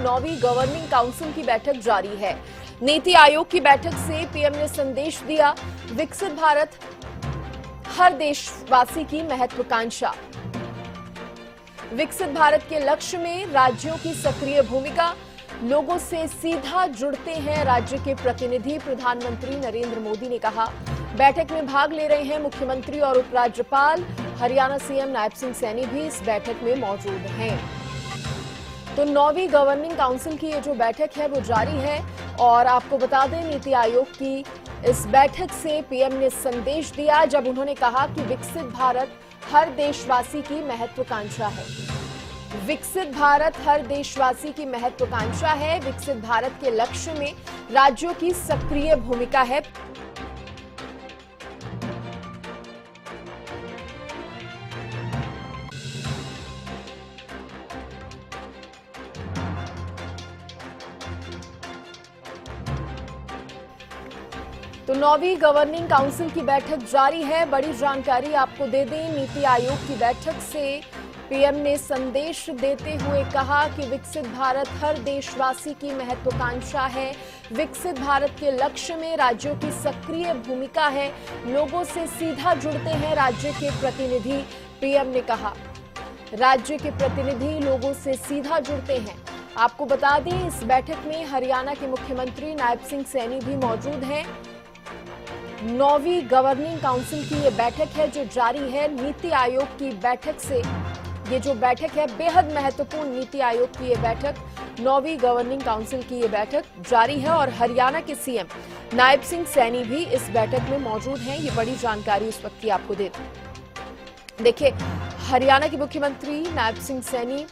9वीं governing council की बैठक जारी है। नीति आयोग की बैठक से पीएम ने संदेश दिया, विकसित भारत हर देशवासी की महत्वाकांक्षा। विकसित भारत के लक्ष्य में राज्यों की सक्रिय भूमिका, लोगों से सीधा जुड़ते हैं राज्य के प्रतिनिधि, प्रधानमंत्री नरेंद्र मोदी ने कहा। बैठक में भाग ले रहे हैं मुख्यमंत्री और उपराज्यपाल। हरियाणा सीएम नायब सिंह सैनी भी इस बैठक में मौजूद हैं। तो 9वीं गवर्निंग काउंसिल की ये जो बैठक है वो जारी है और आपको बता दें, नीति आयोग की इस बैठक से पीएम ने संदेश दिया जब उन्होंने कहा कि विकसित भारत हर देशवासी की महत्वाकांक्षा है। विकसित भारत हर देशवासी की महत्वाकांक्षा है। विकसित भारत के लक्ष्य में राज्यों की सक्रिय भूमिका है। तो 9वीं गवर्निंग काउंसिल की बैठक जारी है। बड़ी जानकारी आपको दे दें, नीति आयोग की बैठक से पीएम ने संदेश देते हुए कहा कि विकसित भारत हर देशवासी की महत्वाकांक्षा है। विकसित भारत के लक्ष्य में राज्यों की सक्रिय भूमिका है, लोगों से सीधा जुड़ते हैं राज्य के प्रतिनिधि, पीएम ने कहा। राज्य के प्रतिनिधि लोगों से सीधा जुड़ते हैं। आपको बता दें, इस बैठक में हरियाणा के मुख्यमंत्री नायब सिंह सैनी भी मौजूद हैं। 9वीं गवर्निंग काउंसिल की ये बैठक है जो जारी है। नीति आयोग की बैठक से ये जो बैठक है बेहद महत्वपूर्ण, नीति आयोग की ये बैठक, 9वीं गवर्निंग काउंसिल की ये बैठक जारी है और हरियाणा के सीएम नायब सिंह सैनी भी इस बैठक में मौजूद हैं। ये बड़ी जानकारी इस वक्त की आपको देते हैं। देखिए, हरियाणा के मुख्यमंत्री नायब सिंह सैनी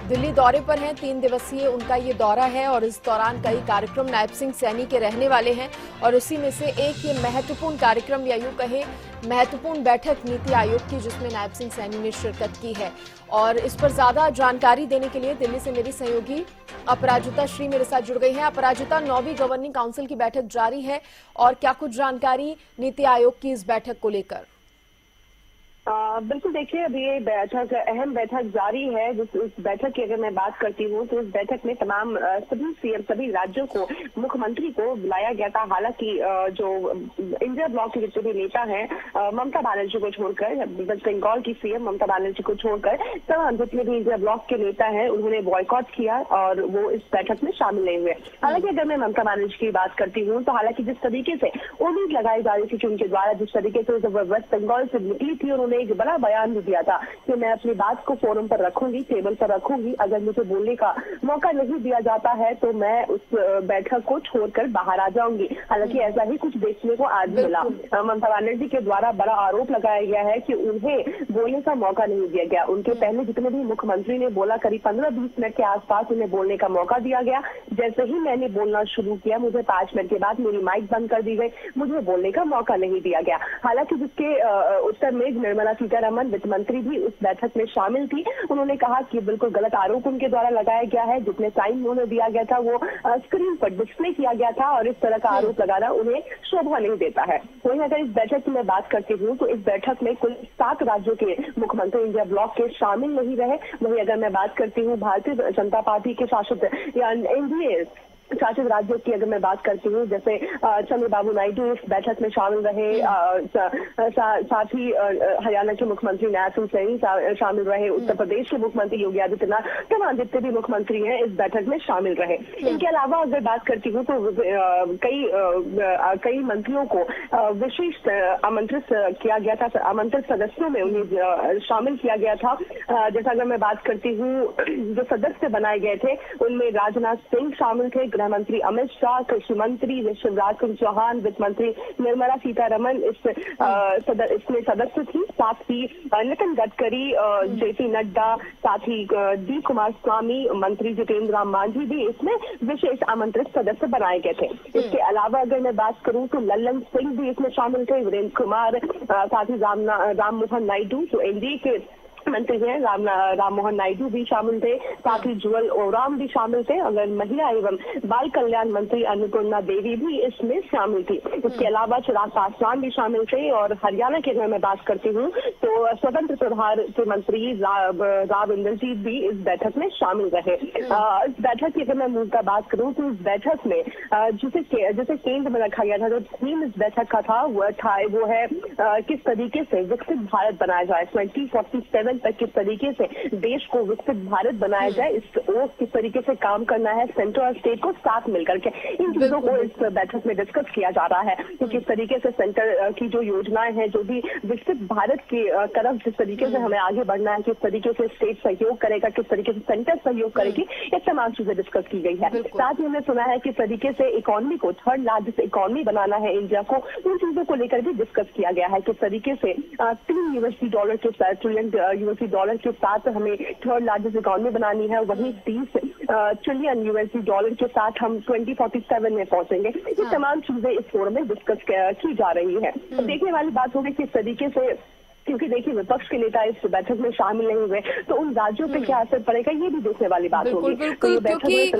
दिल्ली दौरे पर हैं। 3 दिवसीय उनका ये दौरा है और इस दौरान कई कार्यक्रम नायब सिंह सैनी के रहने वाले हैं और उसी में से एक ये महत्वपूर्ण कार्यक्रम या यूं कहे महत्वपूर्ण बैठक नीति आयोग की, जिसमें नायब सिंह सैनी ने शिरकत की है। और इस पर ज्यादा जानकारी देने के लिए दिल्ली से मेरी सहयोगी अपराजिता श्री मेरे साथ जुड़ गई हैं। अपराजिता, 9वीं गवर्निंग काउंसिल की बैठक जारी है और क्या कुछ जानकारी नीति आयोग की इस बैठक को लेकर? बिल्कुल, देखिए अभी ये बैठक, अहम बैठक जारी है। इस बैठक की अगर मैं बात करती हूँ तो इस बैठक में तमाम सभी सीएम, सभी राज्यों को, मुख्यमंत्री को बुलाया गया था। हालांकि जो इंडिया ब्लॉक के जितने भी नेता हैं, ममता बनर्जी को छोड़कर, वेस्ट बंगाल की सीएम ममता बनर्जी को छोड़कर तमाम जितने भी इंडिया ब्लॉक के नेता हैं उन्होंने बॉयकॉट किया और वो इस बैठक में शामिल नहीं हुए। हालांकि अगर मैं ममता बनर्जी की बात करती हूँ तो हालांकि जिस तरीके से उम्मीद लगाई जा रही थी कि उनके द्वारा जिस तरीके से जब वेस्ट बंगाल से निकली थी, उन्होंने एक बड़ा बयान भी दिया था कि मैं अपनी बात को फोरम पर रखूंगी, टेबल पर रखूंगी, अगर मुझे बोलने का मौका नहीं दिया जाता है तो मैं उस बैठक को छोड़कर बाहर आ जाऊंगी। हालांकि ऐसा ही कुछ देखने को आज मिला। ममता बनर्जी के द्वारा बड़ा आरोप लगाया गया है कि उन्हें बोलने का मौका नहीं दिया गया। उनके पहले जितने भी मुख्यमंत्री ने बोला, करीब 15-20 मिनट के आसपास उन्हें बोलने का मौका दिया गया। जैसे ही मैंने बोलना शुरू किया, मुझे 5 मिनट के बाद मेरी माइक बंद कर दी गई, मुझे बोलने का मौका नहीं दिया गया। हालांकि जिसके उत्तर में निर्मला सीतारमण वित्त मंत्री भी उस बैठक में शामिल थी। उन्होंने कहा कि बिल्कुल गलत आरोप उनके द्वारा लगाया गया है। जितने साइन उन्होंने दिया गया था वो स्क्रीन पर डिस्प्ले किया गया था और इस तरह का आरोप लगाना उन्हें शोभा नहीं देता है। वहीं अगर इस बैठक की मैं बात करती हूँ तो इस बैठक में कुल 7 राज्यों के मुख्यमंत्री इंडिया ब्लॉक के शामिल नहीं रहे। वहीं अगर मैं बात करती हूँ भारतीय जनता पार्टी के शासित या एनडीए शासित राज्यों की अगर मैं बात करती हूँ, जैसे चंद्रबाबू नायडू इस बैठक में शामिल रहे, साथ ही हरियाणा के मुख्यमंत्री नायब सिंह सैनी शामिल रहे, उत्तर प्रदेश के मुख्यमंत्री योगी आदित्यनाथ, तमाम जितने भी मुख्यमंत्री हैं इस बैठक में शामिल रहे। इनके अलावा अगर बात करती हूँ तो कई मंत्रियों को विशेष आमंत्रित किया गया था, आमंत्रित सदस्यों में उन्हें शामिल किया गया था। जैसा अगर मैं बात करती हूँ, जो सदस्य बनाए गए थे उनमें राजनाथ सिंह शामिल थे, गृह मंत्री अमित शाह, कृषि मंत्री शिवराज सिंह चौहान, वित्त मंत्री निर्मला सीतारमण इसमें सदस्य थी। साथ ही नितिन गडकरी, जेपी नड्डा, साथ ही डी कुमार स्वामी, मंत्री जितेंद्र राम मांझी भी इसमें विशेष आमंत्रित सदस्य बनाए गए थे। इसके अलावा अगर मैं बात करूं तो लल्लन सिंह भी इसमें शामिल थे, वीरेंद्र कुमार, साथ ही राम मोहन नायडू जो एनडीए के मंत्री हैं राम मोहन नायडू भी शामिल थे, साथ ही जुअल ओराम भी शामिल थे, अगर महिला एवं बाल कल्याण मंत्री अन्नपूर्णा देवी भी इसमें शामिल थी। इसके अलावा चिराग पासवान भी शामिल थे और हरियाणा के अगर मैं बात करती हूँ तो स्वतंत्र प्रभार के मंत्री राव इंद्रजीत भी इस बैठक में शामिल रहे। इस बैठक की अगर मैं मुद्दा बात करूँ तो इस बैठक में जिसे केंद्र में रखा गया था, जो थीम इस बैठक का था वो है किस तरीके से विकसित भारत बनाया जाए, 2047 तक किस तरीके से देश को विकसित भारत बनाया जाए, इस ओर किस तरीके से काम करना है सेंटर और स्टेट को साथ मिलकर के। इन चीजों को इस बैठक में डिस्कस किया जा रहा है कि किस तरीके से सेंटर की जो योजनाएं हैं, जो भी विकसित भारत की तरफ जिस तरीके से हमें आगे बढ़ना है, किस तरीके से स्टेट सहयोग करेगा, किस तरीके से सेंटर सहयोग करेगी, ये तमाम चीजें डिस्कस की गई है। साथ ही हमने सुना है किस तरीके से इकोनॉमी को थर्ड लार्जेस्ट इकोनॉमी बनाना है इंडिया को, उन चीजों को लेकर भी डिस्कस किया गया है। किस तरीके से $3 ट्रिलियन यूएसडी डॉलर के साथ हमें थर्ड लार्जेस्ट इकोनॉमी बनानी है, वहीं $30 ट्रिलियन यूएसडी डॉलर के साथ हम 2047 में पहुंचेंगे। ये तमाम चीजें इस फोरम में डिस्कस की जा रही है। देखने वाली बात होगी किस तरीके से, क्योंकि देखिए विपक्ष के नेता इस बैठक में शामिल नहीं हुए तो उन राज्यों पे क्या असर पड़ेगा, ये भी देखने वाली बात होगी। बिल्कुल, क्योंकि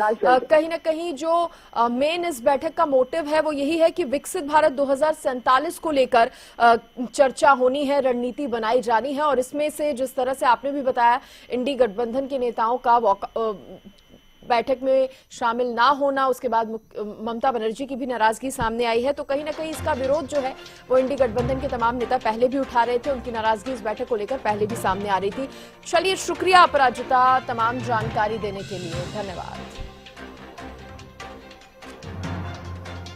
कहीं ना कहीं जो मेन इस बैठक का मोटिव है वो यही है कि विकसित भारत 2047 को लेकर चर्चा होनी है, रणनीति बनाई जानी है। और इसमें से जिस तरह से आपने भी बताया इंडी गठबंधन के नेताओं का बैठक में शामिल ना होना, उसके बाद ममता बनर्जी की भी नाराजगी सामने आई है, तो कहीं ना कहीं इसका विरोध जो है वो इंडी गठबंधन के तमाम नेता पहले भी उठा रहे थे। उनकी नाराजगी इस बैठक को लेकर पहले भी सामने आ रही थी। चलिए, शुक्रिया अपराजिता तमाम जानकारी देने के लिए, धन्यवाद।